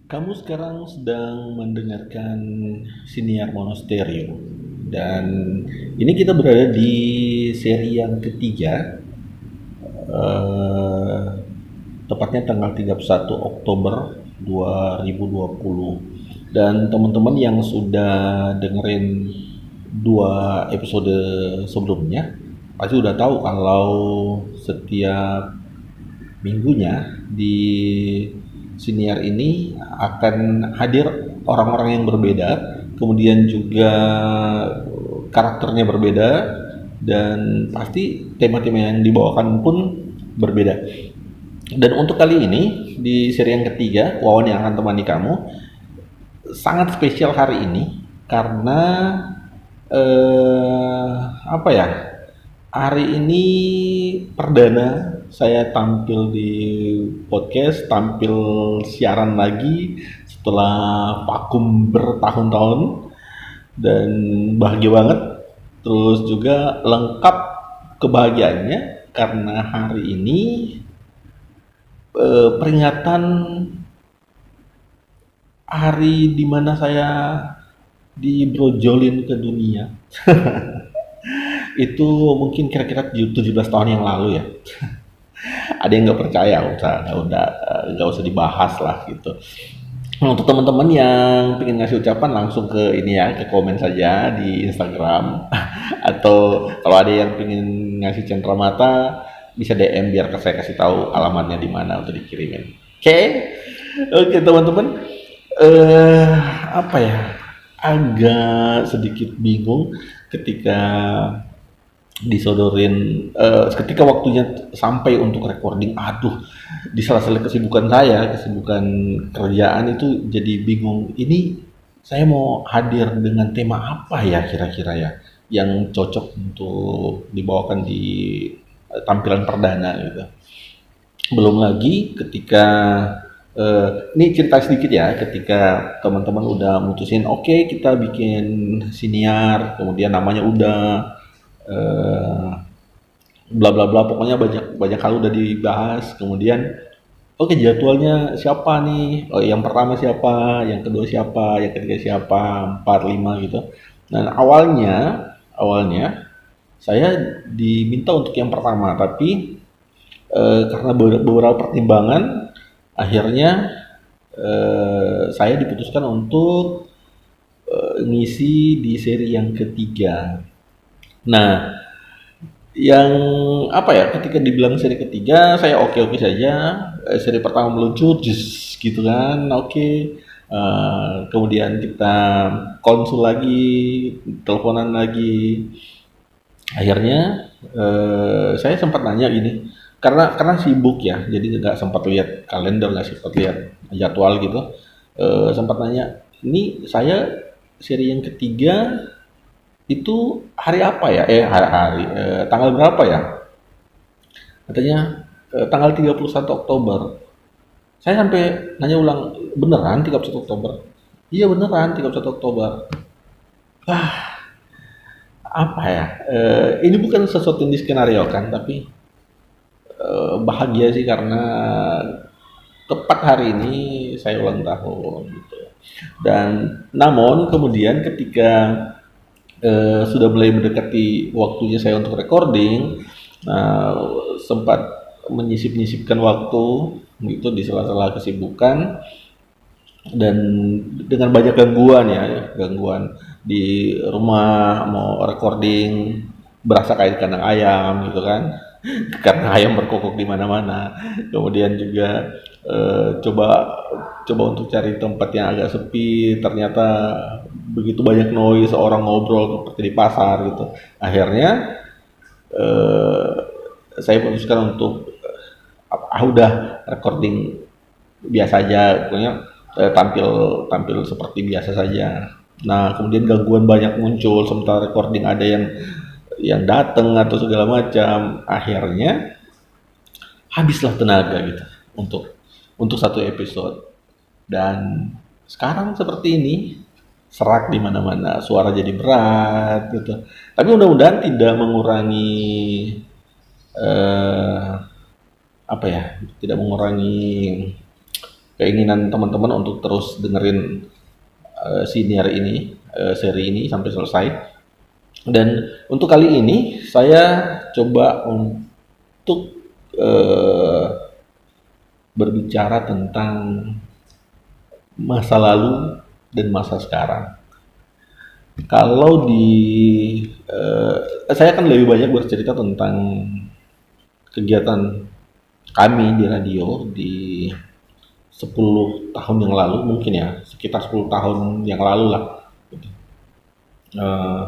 Kamu sekarang sedang mendengarkan Siniar Monasterio dan ini kita berada di seri yang ketiga, eh, tepatnya tanggal 31 Oktober 2020. Dan teman-teman yang sudah dengerin dua episode sebelumnya pasti udah tahu kalau setiap minggunya di siniar ini akan hadir orang-orang yang berbeda, kemudian juga karakternya berbeda, dan pasti tema-tema yang dibawakan pun berbeda. Dan untuk kali ini di seri yang ketiga, Wawan yang akan temani kamu sangat spesial hari ini karena eh apa ya? Hari ini perdana saya tampil di podcast, tampil siaran lagi setelah vakum bertahun-tahun dan bahagia banget. Terus juga lengkap kebahagiaannya karena hari ini peringatan hari dimana saya dibrojolin ke dunia. Itu mungkin kira-kira 17 tahun yang lalu ya. Ada yang nggak percaya, nggak usah dibahas lah gitu. Nah, untuk teman-teman yang pengen ngasih ucapan langsung ke ini ya, ke komen saja di Instagram. Atau kalau ada yang pengen ngasih cenderamata bisa DM biar saya kasih tahu alamatnya di mana untuk dikirimin. Oke, oke teman-teman. Eh apa ya? Agak sedikit bingung ketika disodorin ketika waktunya sampai untuk recording. Aduh, di sela-sela kesibukan saya, kesibukan kerjaan itu jadi bingung. Ini saya mau hadir dengan tema apa ya kira-kira ya yang cocok untuk dibawakan di tampilan perdana gitu. Belum lagi ketika ini cerita sedikit ya, ketika teman-teman udah mutusin oke, kita bikin siniar, kemudian namanya udah eh, bla bla bla, pokoknya banyak banyak hal udah dibahas, kemudian oke jadwalnya siapa nih, oh yang pertama siapa, yang kedua siapa, yang ketiga siapa, empat lima gitu. Dan awalnya saya diminta untuk yang pertama, tapi karena beberapa pertimbangan akhirnya saya diputuskan untuk ngisi di seri yang ketiga. Nah, yang apa ya, ketika dibilang seri ketiga saya oke-oke saja. Seri pertama meluncur jus gitu kan, oke. Kemudian kita konsul lagi, teleponan lagi. Akhirnya saya sempat nanya gini, karena sibuk ya, jadi nggak sempat lihat kalender, nggak sempat lihat jadwal gitu. Sempat nanya, ini saya seri yang ketiga itu hari apa ya? Tanggal berapa ya? Katanya tanggal 31 Oktober. Saya sampai nanya ulang, beneran 31 Oktober? Iya beneran 31 Oktober. Ah, apa ya? Ini bukan sesuatu yang diskenariokan, tapi bahagia sih karena tepat hari ini saya ulang tahun gitu. Dan namun kemudian ketika sudah mulai mendekati waktunya saya untuk recording, nah, sempat menyisip-nyisipkan waktu gitu di sela-sela kesibukan, dan dengan banyak gangguan ya, gangguan di rumah mau recording berasa kayak kandang ayam gitu kan, karena ayam berkokok di mana-mana. Kemudian juga coba coba untuk cari tempat yang agak sepi, ternyata begitu banyak noise orang ngobrol seperti di pasar gitu. Akhirnya eh, saya putuskan untuk udah recording biasa aja, pokoknya tampil tampil seperti biasa saja. Nah, kemudian gangguan banyak muncul sementara recording, ada yang datang atau segala macam. Akhirnya habislah tenaga gitu untuk satu episode. Dan sekarang seperti ini, serak di mana-mana, suara jadi berat gitu. Tapi mudah-mudahan tidak mengurangi eh, apa ya, tidak mengurangi keinginan teman-teman untuk terus dengerin senior ini, seri ini sampai selesai. Dan untuk kali ini saya coba untuk berbicara tentang masa lalu dan masa sekarang. Kalau saya akan lebih banyak bercerita tentang kegiatan kami di radio di 10 tahun yang lalu, mungkin ya, sekitar 10 tahun yang lalu lah. Eh,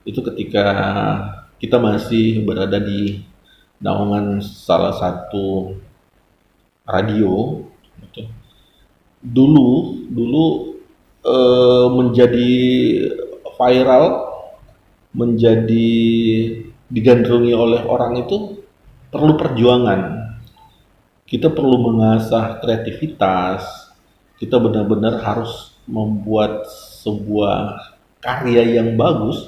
itu ketika kita masih berada di naungan salah satu radio gitu. Dulu menjadi viral, menjadi digandrungi oleh orang itu perlu perjuangan. Kita perlu mengasah kreativitas, kita benar-benar harus membuat sebuah karya yang bagus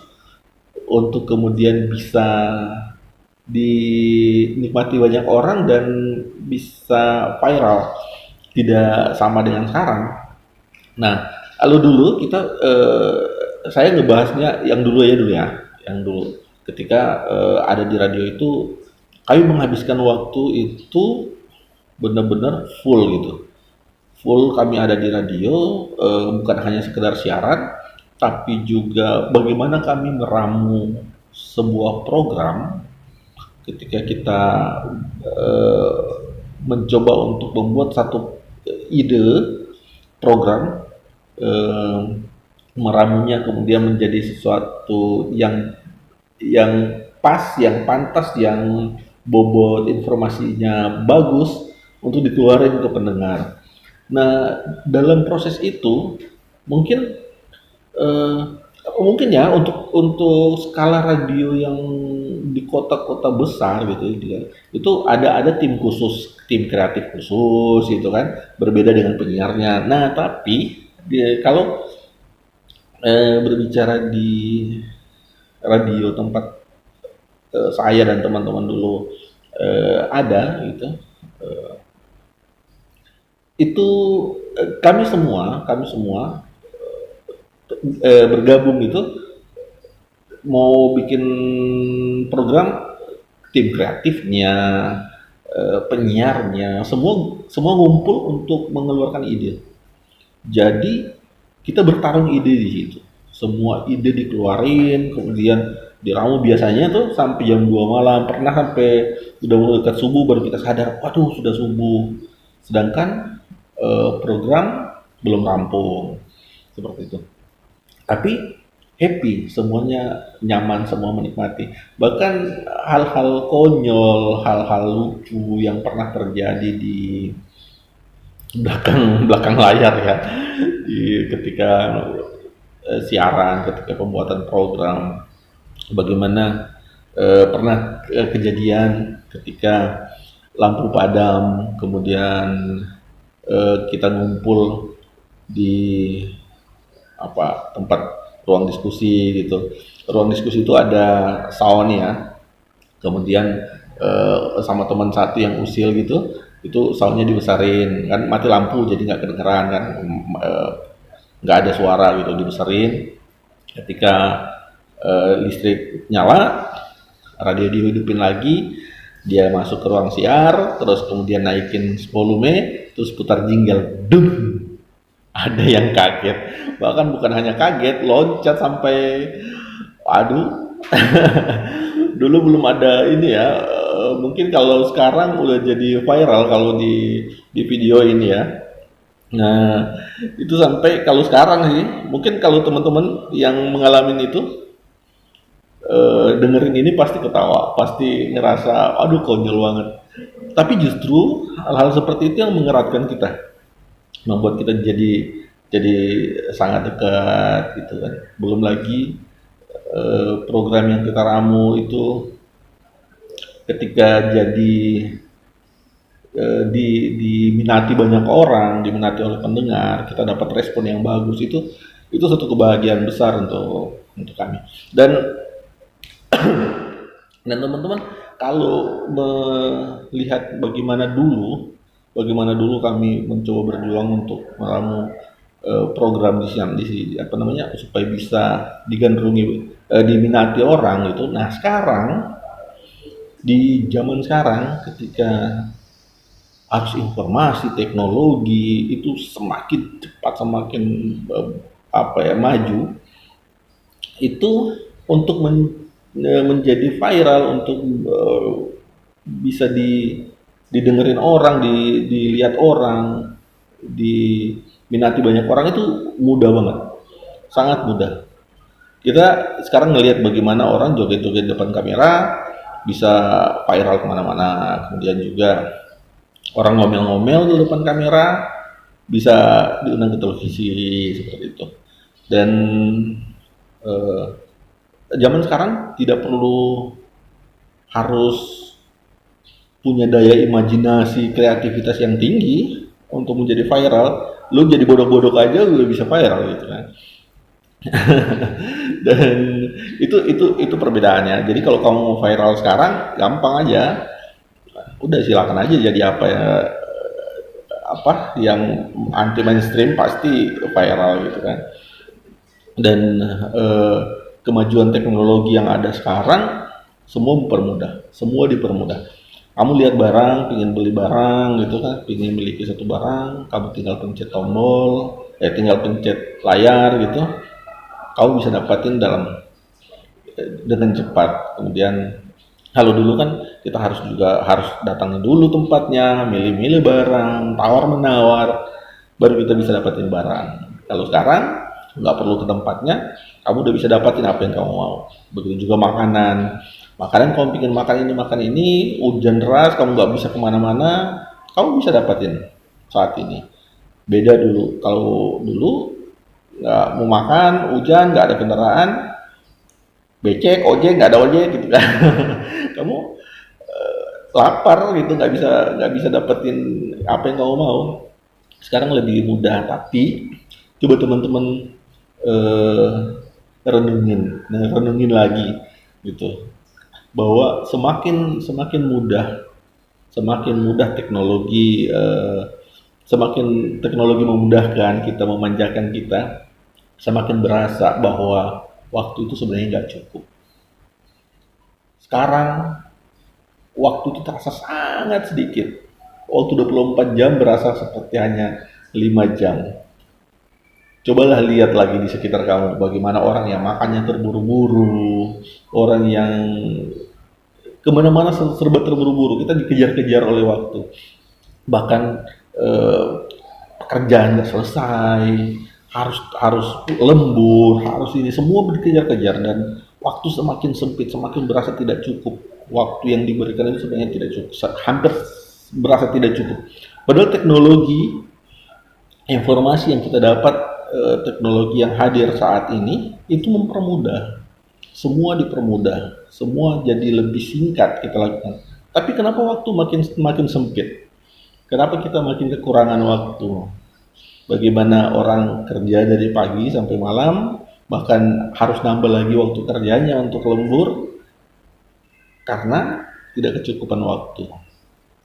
untuk kemudian bisa dinikmati banyak orang dan bisa viral, tidak sama dengan sekarang. Nah, kalau dulu kita saya ngebahasnya yang dulu yang dulu ketika ada di radio itu kami menghabiskan waktu itu benar-benar full gitu. Full kami ada di radio, bukan hanya sekedar siaran, tapi juga bagaimana kami meramu sebuah program ketika kita eh, mencoba untuk membuat satu ide program, eh, meramunya kemudian menjadi sesuatu yang pas, yang pantas, yang bobot informasinya bagus untuk dikeluarin ke pendengar. Nah, dalam proses itu mungkin eh, mungkin ya untuk skala radio yang di kota-kota besar gitu ya, itu ada tim khusus, tim kreatif khusus gitu kan, berbeda dengan penyiarnya. Nah, tapi kalau berbicara di radio tempat saya dan teman-teman dulu ada gitu, eh, itu kami semua bergabung itu mau bikin program, tim kreatifnya, penyiarnya, semua semua ngumpul untuk mengeluarkan ide. Jadi kita bertarung ide di situ. Semua ide dikeluarin, kemudian diramu biasanya tuh sampai jam 2 malam. Pernah sampai udah mau dekat subuh baru kita sadar, waduh sudah subuh. Sedangkan program belum rampung. Seperti itu. Tapi happy, semuanya nyaman, semua menikmati. Bahkan hal-hal konyol, hal-hal lucu yang pernah terjadi di belakang belakang layar ya, ketika siaran, ketika pembuatan program, bagaimana pernah kejadian ketika lampu padam, kemudian kita ngumpul di tempat ruang diskusi gitu. Ruang diskusi itu ada sound ya, kemudian sama teman satu yang usil gitu, itu soundnya dibesarin kan, mati lampu jadi nggak kedengeran kan, nggak ada suara gitu, dibesarin. Ketika listrik nyala, radio dihidupin lagi, dia masuk ke ruang siar, terus kemudian naikin volume, terus putar jingle, dum. Ada yang kaget, bahkan bukan hanya kaget, loncat sampai, aduh. Dulu belum ada ini ya, mungkin kalau sekarang udah jadi viral kalau di video ini ya. Nah, itu sampai kalau sekarang sih, mungkin kalau teman-teman yang mengalami itu dengerin ini pasti ketawa, pasti ngerasa aduh konyol banget. Tapi justru hal-hal seperti itu yang mengeratkan kita, membuat kita jadi sangat dekat gitu kan. Belum lagi program yang kita ramu itu ketika jadi diminati banyak orang, diminati oleh pendengar, kita dapat respon yang bagus, itu satu kebahagiaan besar untuk kami. Dan teman-teman kalau melihat bagaimana dulu bagaimana dulu kami mencoba berjuang untuk meramu program di apa namanya supaya bisa digandrungi, diminati orang gitu. Nah sekarang di zaman sekarang ketika arus informasi teknologi itu semakin cepat, semakin apa ya maju, itu untuk menjadi viral, untuk bisa didengerin orang, dilihat orang, diminati banyak orang itu mudah banget, sangat mudah. Kita sekarang ngelihat bagaimana orang joget-joget depan kamera bisa viral kemana-mana, kemudian juga orang ngomel-ngomel di depan kamera bisa diundang ke televisi seperti itu. Dan eh, zaman sekarang tidak perlu harus punya daya imajinasi, kreativitas yang tinggi untuk menjadi viral. Lu jadi bodoh-bodoh aja udah bisa viral gitu kan. Dan itu perbedaannya. Jadi kalau kamu mau viral sekarang gampang aja. Udah silakan aja jadi apa ya, apa yang anti mainstream pasti viral gitu kan. Dan kemajuan teknologi yang ada sekarang semua mempermudah, semua dipermudah. Kamu lihat barang, pingin beli barang gitu kan, pingin memiliki satu barang, kamu tinggal pencet tombol, tinggal pencet layar gitu, kamu bisa dapatin dengan cepat. Kemudian kalau dulu kan kita harus datangin dulu tempatnya, milih-milih barang, tawar menawar, baru kita bisa dapatin barang. Kalau sekarang nggak perlu ke tempatnya, kamu udah bisa dapatin apa yang kamu mau. Begitu juga makanan. Makanan kamu pengen makan ini, hujan deras, kamu nggak bisa kemana-mana, kamu bisa dapatin saat ini. Beda dulu. Kalau dulu nggak mau makan, hujan, nggak ada kendaraan, becek, ojek, nggak ada ojek gitu kan. Kamu lapar gitu, nggak bisa dapetin apa yang kamu mau. Sekarang lebih mudah, tapi coba teman-teman eh, renungin lagi gitu, bahwa semakin mudah teknologi, semakin teknologi memudahkan kita, memanjakan kita, semakin berasa bahwa waktu itu sebenarnya nggak cukup. Sekarang waktu itu terasa sangat sedikit. Waktu 24 jam berasa seperti hanya 5 jam. Cobalah lihat lagi di sekitar kamu bagaimana orang yang makannya terburu-buru, orang yang kemana-mana serba terburu-buru, kita dikejar-kejar oleh waktu. Bahkan eh, pekerjaan nggak selesai, harus harus lembur, harus ini semua dikejar-kejar, dan waktu semakin sempit, semakin berasa tidak cukup. Waktu yang diberikan itu sebenarnya tidak cukup, hampir berasa tidak cukup. Padahal teknologi, informasi yang kita dapat, teknologi yang hadir saat ini itu mempermudah. Semua dipermudah, semua jadi lebih singkat kita lakukan. Tapi kenapa waktu makin sempit? Kenapa kita makin kekurangan waktu? Bagaimana orang kerja dari pagi sampai malam, bahkan harus nambah lagi waktu kerjanya untuk lembur karena tidak kecukupan waktu.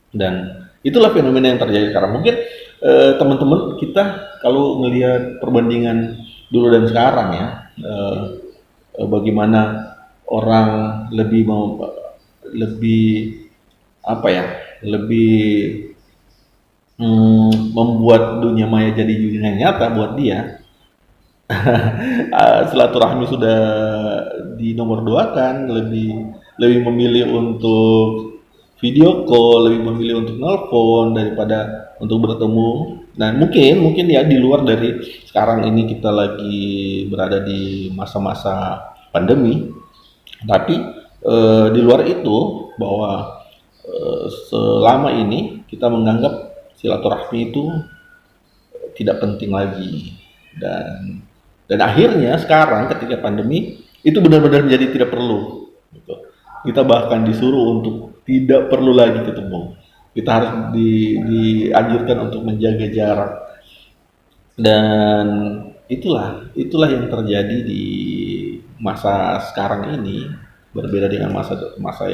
Dan itulah fenomena yang terjadi sekarang. Mungkin teman-teman kita kalau melihat perbandingan dulu dan sekarang ya, bagaimana orang lebih apa ya, lebih membuat dunia maya jadi dunia nyata buat dia. Silaturahmi sudah di nomor dua kan, lebih lebih memilih untuk video call, lebih memilih untuk nelpon daripada untuk bertemu. Nah mungkin ya di luar dari sekarang ini kita lagi berada di masa-masa pandemi, tapi di luar itu bahwa selama ini kita menganggap silaturahmi itu tidak penting lagi, dan akhirnya sekarang ketika pandemi itu benar-benar menjadi tidak perlu gitu. Kita bahkan disuruh untuk tidak perlu lagi ketemu, kita harus dianjurkan untuk menjaga jarak. Dan itulah yang terjadi di masa sekarang ini, berbeda dengan masa masa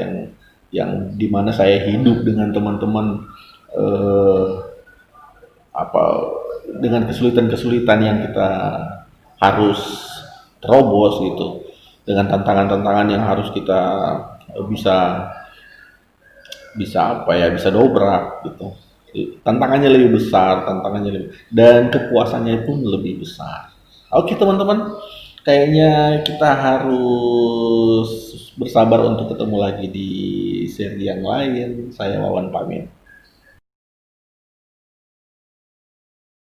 yang dimana saya hidup dengan teman-teman eh, apa dengan kesulitan-kesulitan yang kita harus terobos gitu, dengan tantangan-tantangan yang harus kita bisa bisa apa ya bisa dobrak gitu. Tantangannya lebih besar, tantangannya lebih, dan kepuasannya pun lebih besar. Oke teman-teman, kayaknya kita harus bersabar untuk ketemu lagi di seri yang lain. Saya Wawan pamit.